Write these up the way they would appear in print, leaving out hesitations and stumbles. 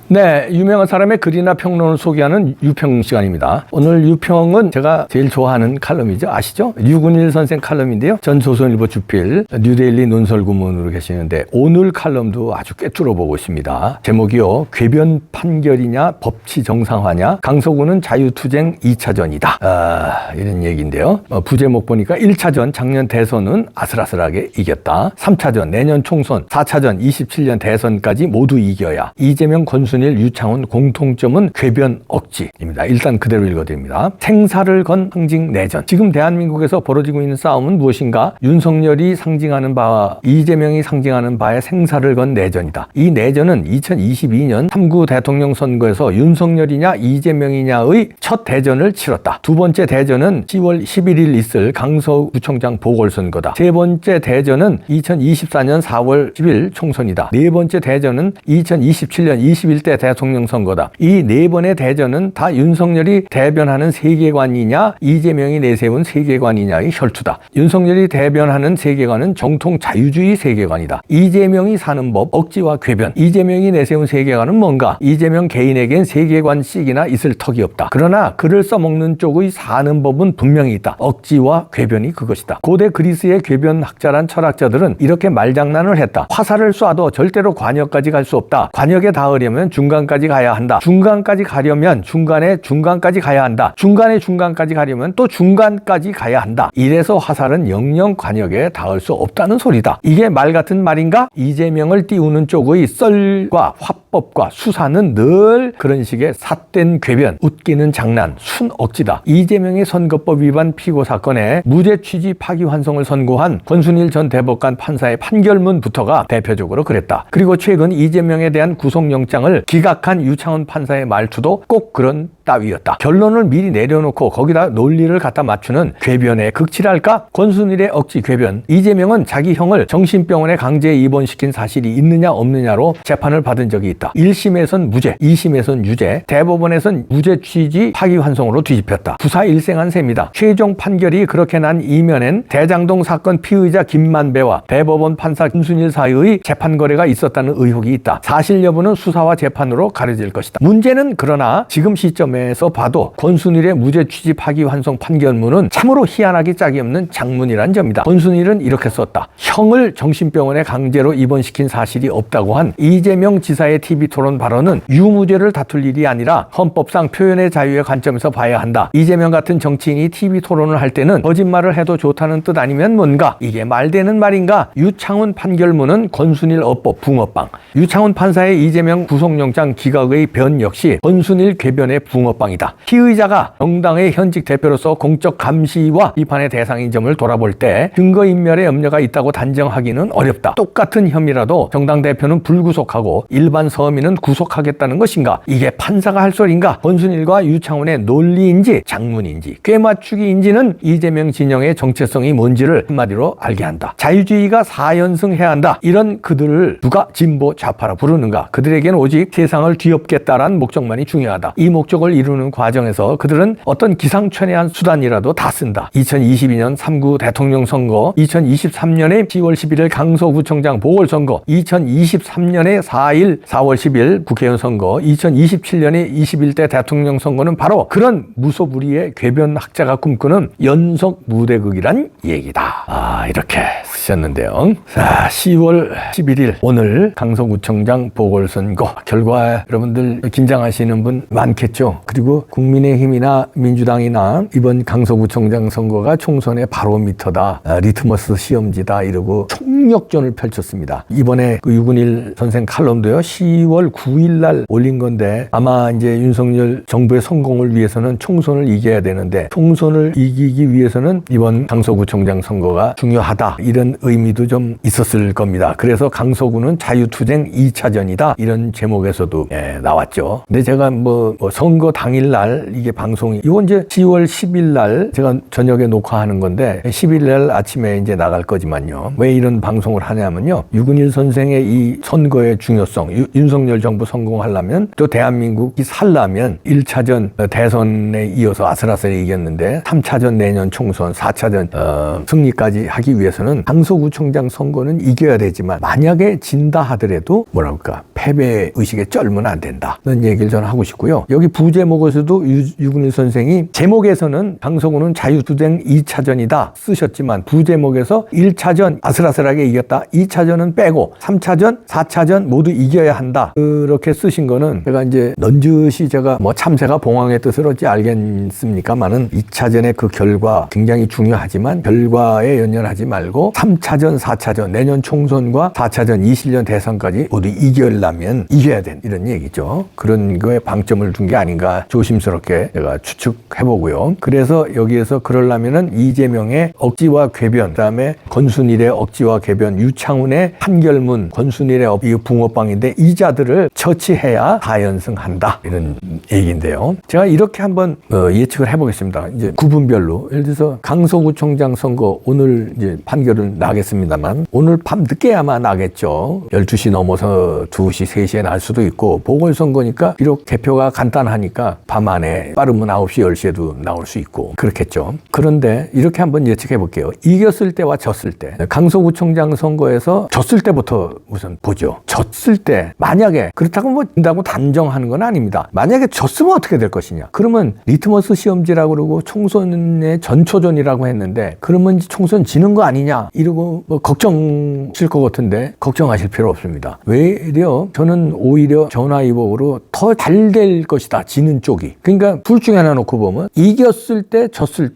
네, 유명한 사람의 글이나 평론을 소개하는 유평 시간입니다. 오늘 유평은 제가 제일 좋아하는 칼럼이죠. 아시죠? 류근일 선생 칼럼인데요. 전 조선일보 주필, 뉴데일리 논설구문으로 계시는데 오늘 칼럼도 아주 꿰뚫어보고 있습니다. 제목이요. 궤변 판결이냐 법치 정상화냐 강서구는 자유투쟁 2차전이다. 이런 얘기인데요. 부제목 보니까 1차전 작년 대선은 아슬아슬하게 이겼다. 3차전 내년 총선, 4차전 27년 대선까지 모두 이겨야. 이재명, 권순일, 유창훈 공통점은 궤변 억지입니다. 일단 그대로 읽어드립니다. 생사를 건 상징 내전. 지금 대한민국에서 벌어지고 있는 싸움은 무엇인가? 윤석열이 상징하는 바와 이재명이 상징하는 바의 생사를 건 내전이다. 이 내전은 2022년 3구 대통령 선거에서 윤석열이냐 이재명이냐의 첫 대전을 치렀다. 두 번째 대전은 10월 11일 있을 강서구청장 보궐선거다. 세 번째 대전은 2024년 4월 10일 총선이다. 네 번째 대전은 2027년 21대 대통령 선거다. 이 네 번의 대전은 다 윤석열이 대변하는 세계관이냐 이재명이 내세운 세계관이냐의 혈투다. 윤석열이 대변하는 세계관은 정통 자유주의 세계관이다. 이재명이 사는 법, 억지와 궤변. 이재명이 내세운 세계관은 뭔가? 이재명 개인에겐 세계관씩이나 있을 턱이 없다. 그러나 글을 써먹는 쪽의 사는 법은 분명히 있다. 억지와 궤변이 그것이다. 고대 그리스의 궤변학자란 철학자들은 이렇게 말장난을 했다. 화살을 쏴도 절대로 관역까지 갈 수 없다. 관역에 닿으려면 중간까지 가야 한다. 중간까지 가려면 중간까지 가야 한다. 중간까지 가려면 또 중간까지 가야 한다. 이래서 화살은 영영 관역에 닿을 수 없다는 소리다. 이게 말 같은 말인가? 이재명을 띄우는 쪽의 썰과 화법과 수사는 늘 그런 식의 삿된 궤변, 웃기는 장난, 순 억지다. 이재명의 선거법 위반 피고 사건에 무죄 취지 파기환송을 선고한 권순일 전 대법관 판사의 판결문부터가 대표적으로 그랬다. 그리고 최근 이재명에 대한 구속영장을 기각한 유창훈 판사의 말투도 꼭 그런 따위였다. 결론을 미리 내려놓고 거기다 논리를 갖다 맞추는 궤변의 극치랄까? 권순일의 억지 궤변. 이재명은 자기 형을 정신병원에 강제 입원시킨 사실이 있느냐 없느냐로 재판을 받은 적이 있다. 1심에선 무죄, 2심에선 유죄, 대법원에선 무죄 취지 파기환송으로 뒤집혔다. 부사일생한 셈이다. 최종 판결이 그렇게 난 이면엔 대장동 사건 피의자 김만배와 대법원 판사 김순일 사이의 재판 거래가 있었다는 의혹이 있다. 사실 여부는 수사와 재판으로 가려질 것이다. 문제는 그러나 지금 시점에서 봐도 권순일의 무죄 취지 파기환송 판결문은 참으로 희한하기 짝이 없는 장문이란 점이다. 권순일은 이렇게 썼다. 형을 정신병원에 강제로 입원시킨 사실이 없다고 한 이재명 지사의 TV토론 발언은 유무죄를 다툴 일이 아니라 헌법상 표현의 자유의 관점에서 봐야 한다. 이재명 같은 정치인이 TV토론을 할 때는 거짓말을 해도 좋다는 뜻 아니면 뭔가? 이게 말되는 말인가? 유창훈 판결문은 권순일 어법 붕어빵. 유창훈 판사의 이재명 구속영장 기각의 변 역시 권순일 궤변의 붕어빵이다. 피의자가 정당의 현직 대표로서 공적 감시와 비판의 대상인 점을 돌아볼 때 증거인멸의 염려가 있다고 단정하기는 어렵다. 똑같은 혐의라도 정당 대표는 불구속하고 일반 서민은 구속하겠다는 것인가? 이게 판사가 할 소리인가? 권순일과 유창훈의 논리인지 장문인지 꿰맞추기인지는 이재명 진영의 정체성이 뭔지를 한마디로 알게 한다. 자유주의가 4연승해야 한다. 이런 그들을 누가 진보 좌파라 부르는가? 그들에게는 오직 세상을 뒤엎겠다란 목적만이 중요하다. 이 목적을 이루는 과정에서 그들은 어떤 기상천외한 수단이라도 다 쓴다. 2022년 3구 대통령 선거, 2023년에 10월 11일 강서구청장 보궐선거, 2023년에 4월 10일 국회의원 선거, 2027년에 21대 대통령 선거는 바로 그런 무소불위의 궤변학자가 꿈꾸는 연속 무대극이란 얘기다. 이렇게 쓰셨는데요. 자, 10월 11일 오늘 강서구청장 보궐선거 결과 여러분들 긴장하시는 분 많겠죠. 그리고 국민의힘이나 민주당이나 이번 강서구청장 선거가 총선의 바로미터다, 리트머스 시험지다 이러고 총력전을 펼쳤습니다. 이번에 그 유근일 선생 칼럼도요 10월 9일 날 올린 건데 아마 이제 윤석열 정부의 성공을 위해서는 총선을 이겨야 되는데 총선을 이기기 위해서는 이번 강서구청장 선거가 중요하다 이런 의미도 좀 있었을 겁니다. 그래서 강서구는 자유투쟁 2차전이다 이런 제목에서도 나왔죠. 근데 제가 뭐 선거 당일날 이게 방송이, 이건 이제 10월 10일 날 제가 저녁에 녹화하는 건데 10일 날 아침에 이제 나갈 거지만요. 왜 이런 방송을 하냐면요. 유근일 선생의 이 선거의 중요성, 윤석열 정부 성공하려면 또 대한민국이 살려면 1차전 대선에 이어서 아슬아슬히 이겼는데 3차전 내년 총선, 4차전 승리까지 하기 위해서는 강서구청장 선거는 이겨야 되지만 만약에 진다 하더라도 뭐랄까 패배 의식에 쩔면 안 된다. 그런 얘기를 저는 하고 싶고요. 여기 부제목에서도 유근일 선생이 제목에서는 강서구는 자유투쟁 2차전이다 쓰셨지만 부제목에서 1차전 아슬아슬하게 이겼다. 2차전은 빼고 3차전, 4차전 모두 이겨야 한다. 그렇게 쓰신 거는 제가 이제 넌지시 제가 뭐 참새가 봉황의 뜻을 어찌 알겠습니까만은 2차전의 그 결과 굉장히 중요하지만 결과에 연연하지 말고 3차전, 4차전 내년 총선과 4차전 20년 대선까지 모두 이겨려면 이겨야 된 이런 얘기죠. 그런 거에 방점을 둔 게 아닌가 조심스럽게 제가 추측해보고요. 그래서 여기에서 그러려면은 이재명의 억지와 궤변, 그다음에 권순일의 억지와 궤변, 유창훈의 판결문, 권순일의 이 붕어빵인데 이 자들을 처치해야 다연승한다 이런 얘기인데요. 제가 이렇게 한번 예측을 해보겠습니다. 이제 구분별로 예를 들어서 강서구청장 선거 오늘 이제 판결은 나겠습니다만 오늘 밤 늦게 아마 나겠죠. 12시 넘어서 2시, 3시에 날 수도 있고 보궐선거니까 비록 개표가 간단하니까 밤 안에 빠르면 9시, 10시에도 나올 수 있고 그렇겠죠. 그런데 이렇게 한번 예측해 볼게요. 이겼을 때와 졌을 때 강서구청장 선거에서 졌을 때부터 우선 보죠. 졌을 때 만약에 그렇다고 뭐 진다고 단정하는 건 아닙니다. 만약에 졌으면 어떻게 될 것이냐. 그러면 리트머스 시험지라고 그러고 총선의 전초전이라고 했는데 그러면 총선 지는 거 아니냐 이러고 뭐 걱정하실 것 같은데 걱정하실 필요 없습니다. 외려 저는 오히려 전화위복으로 더 잘 될 것이다. 지는 쪽이. 그러니까 둘 중에 하나 놓고 보면 이겼을 때 졌을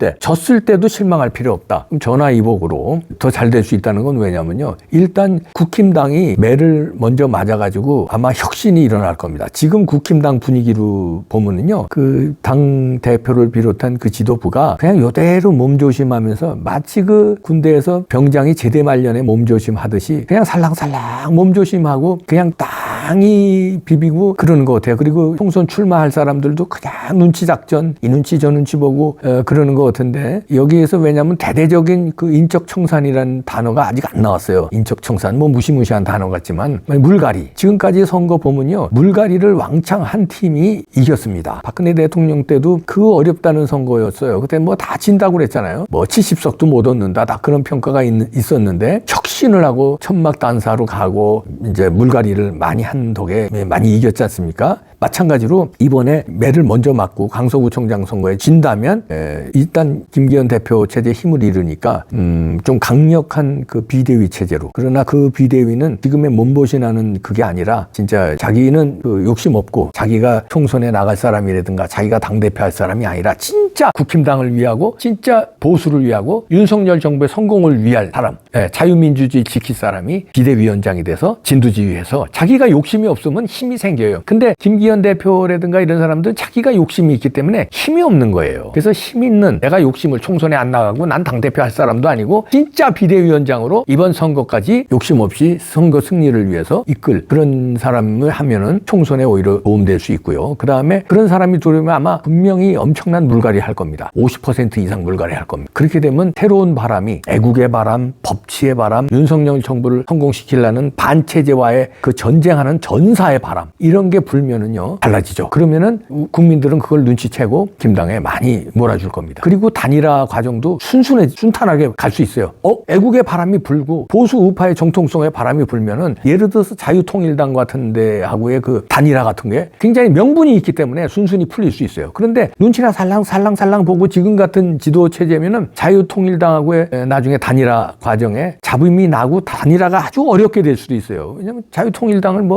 때도 실망할 필요 없다. 그럼 전화위복으로 더 잘 될 수 있다는 건 왜냐면요. 일단 국힘당이 매를 먼저 맞아가지고 아마 혁신이 일어날 겁니다. 지금 국힘당 분위기로 보면은요. 그 당 대표를 비롯한 그 지도부가 그냥 요대로 몸조심하면서 마치 그 군대에서 병장이 제대 말년에 몸조심하듯이 그냥 살랑살랑 몸조심하고 그냥 땅이 비비고 그러는 것 같아요. 그리고 총선 출마할 사람들도 그냥 눈치 작전, 이 눈치 저 눈치 보고 그러는 것 같은데 여기에서 왜냐하면 대대적인 그 인적 청산이라는 단어가 아직 안 나왔어요. 인적 청산 뭐 무시무시한 단어 같지만 물갈이. 지금까지 선거 보면요. 물갈이를 왕창 한 팀이 이겼습니다. 박근혜 대통령 때도 그 어렵다는 선거였어요. 그때 뭐 다 진다고 그랬잖아요. 뭐 70석도 못 얻는다. 다 그런 평가가 있었는데 혁신을 하고 천막 단사로 가고 이제 물갈이를 많이 한 덕에 많이 이겼지 않습니까? 마찬가지로 이번에 매를 먼저 맞고 강서구청장 선거에 진다면 일단 김기현 대표 체제에 힘을 잃으니까 좀 강력한 그 비대위 체제로 그러나 그 비대위는 지금의 몸보신하는 그게 아니라 진짜 자기는 그 욕심 없고 자기가 총선에 나갈 사람이라든가 자기가 당대표 할 사람이 아니라 진짜 국힘당을 위하고 진짜 보수를 위하고 윤석열 정부의 성공을 위할 사람 자유민주주의 지킬 사람이 비대위원장이 돼서 진두지휘해서 자기가 욕심이 없으면 힘이 생겨요. 근데 김기현 대표라든가 이런 사람들은 자기가 욕심이 있기 때문에 힘이 없는 거예요. 그래서 힘 있는 내가 욕심을 총선에 안 나가고 난 당대표 할 사람도 아니고 진짜 비대위원장으로 이번 선거까지 욕심 없이 선거 승리를 위해서 이끌 그런 사람을 하면은 총선에 오히려 도움될 수 있고요. 그 다음에 그런 사람이 들어오면 아마 분명히 엄청난 물갈이 할 겁니다. 50% 이상 물갈이 할 겁니다. 그렇게 되면 새로운 바람이 애국의 바람, 법치의 바람, 윤석열 정부를 성공시키려는 반체제와의 그 전쟁하는 전사의 바람 이런 게 불면은요 달라지죠. 그러면은 국민들은 그걸 눈치채고 김당에 많이 몰아줄 겁니다. 그리고 단일화 과정도 순탄하게 갈 수 있어요. 애국의 바람이 불고 보수 우파의 정통성의 바람이 불면은 예를 들어서 자유통일당 같은 데하고의 그 단일화 같은 게 굉장히 명분이 있기 때문에 순순히 풀릴 수 있어요. 그런데 눈치나 살랑살랑 보고 지금 같은 지도 체제면은 자유통일당하고의 나중에 단일화 과정에 잡음이 나고 단일화가 아주 어렵게 될 수도 있어요. 왜냐면 자유통일당을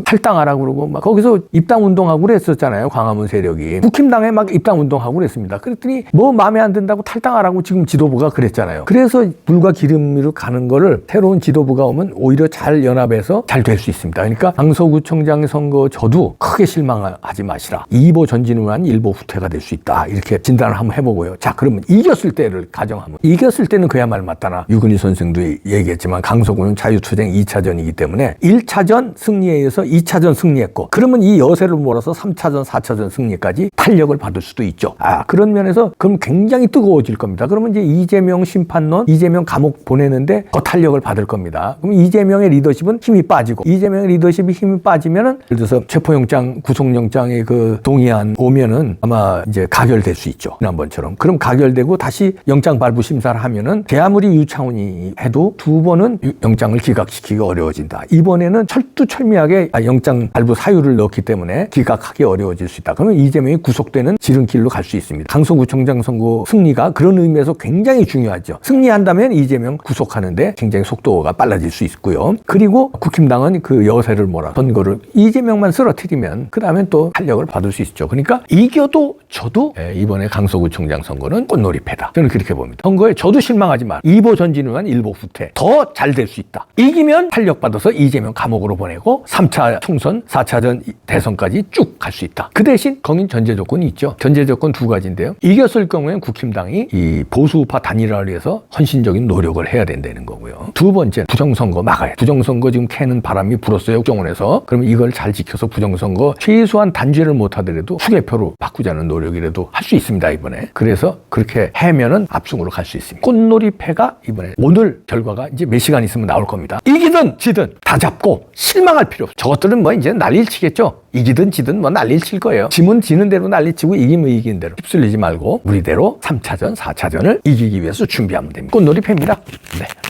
탈당하라고 그러고 막 거기서 입당 운동하고 그랬었잖아요. 광화문 세력이. 국힘당에 막 입당 운동하고 그랬습니다. 그랬더니 뭐 마음에 안 든다고 탈당하라고 지금 지도부가 그랬잖아요. 그래서 물과 기름으로 가는 거를 새로운 지도부가 오면 오히려 잘 연합해서 잘 될 수 있습니다. 그러니까 강서구청장 선거 저도 크게 실망하지 마시라. 2보 전진을 한 1보 후퇴가 될 수 있다. 이렇게 진단을 한번 해보고요. 자, 그러면 이겼을 때를 가정하면 이겼을 때는 그야말로 맞다나 유근희 선생도 얘기했지만 강서구는 자유투쟁 2차전이기 때문에 1차전 승리에 의해서 2차전 승리했고 그러면 이 여세를 몰아서 3차전, 4차전 승리까지 탄력을 받을 수도 있죠. 그런 면에서 그럼 굉장히 뜨거워질 겁니다. 그러면 이제 이재명 심판론, 이재명 감옥 보내는데 더 탄력을 받을 겁니다. 그럼 이재명의 리더십은 힘이 빠지고, 이재명의 리더십이 힘이 빠지면은 예를 들어서 체포영장, 구속영장에 그 동의안 오면은 아마 이제 가결될 수 있죠. 지난번처럼. 그럼 가결되고 다시 영장 발부 심사를 하면은 아무리 유창훈이 해도 두 번은 영장을 기각시키기 어려워진다. 이번에는 철두철미하게 영장 발부 사유를 넣기 때문에 기각하기 어려워질 수 있다. 그러면 이재명이 구속되는 지름길로 갈 수 있습니다. 강서구청장 선거 승리가 그런 의미에서 굉장히 중요하죠. 승리한다면 이재명 구속하는데 굉장히 속도가 빨라질 수 있고요. 그리고 국힘당은 그 여세를 몰아 선거를 이재명만 쓰러뜨리면 그 다음엔 또 탄력을 받을 수 있죠. 그러니까 이겨도 저도 이번에 강서구청장 선거는 꽃놀이패다. 저는 그렇게 봅니다. 선거에 저도 실망하지만 2보 전진을 한 1보 후퇴. 더 잘 될 수 있다. 이기면 탄력받아서 이재명 감옥으로 보내고 3차 총선, 4차전 대선까지 쭉 갈 수 있다. 그 대신 거긴 전제 조건이 있죠. 전제 조건 두 가지인데요. 이겼을 경우에는 국힘당이 이 보수우파 단일화를 위해서 헌신적인 노력을 해야 된다는 거고요. 두 번째, 부정선거 막아야 돼. 부정선거 지금 캐는 바람이 불었어요. 국정원에서. 그러면 이걸 잘 지켜서 부정선거 최소한 단죄를 못하더라도 수개표로 바꾸자는 노력이라도 할 수 있습니다. 이번에. 그래서 그렇게 하면은 압승으로 갈 수 있습니다. 꽃놀이패가 이번에 오늘 결과가 이제 몇 시간 있으면 나올 겁니다. 이기든 지든 다 잡고 실망할 필요 없어. 저것들은 뭐 이제 난리를 치겠죠. 이기든 지든 뭐 난리를 칠 거예요. 지면 지는 대로 난리 치고 이기면 이기는 대로 휩쓸리지 말고 우리대로 3차전, 4차전을 이기기 위해서 준비하면 됩니다. 꽃놀이패입니다. 네.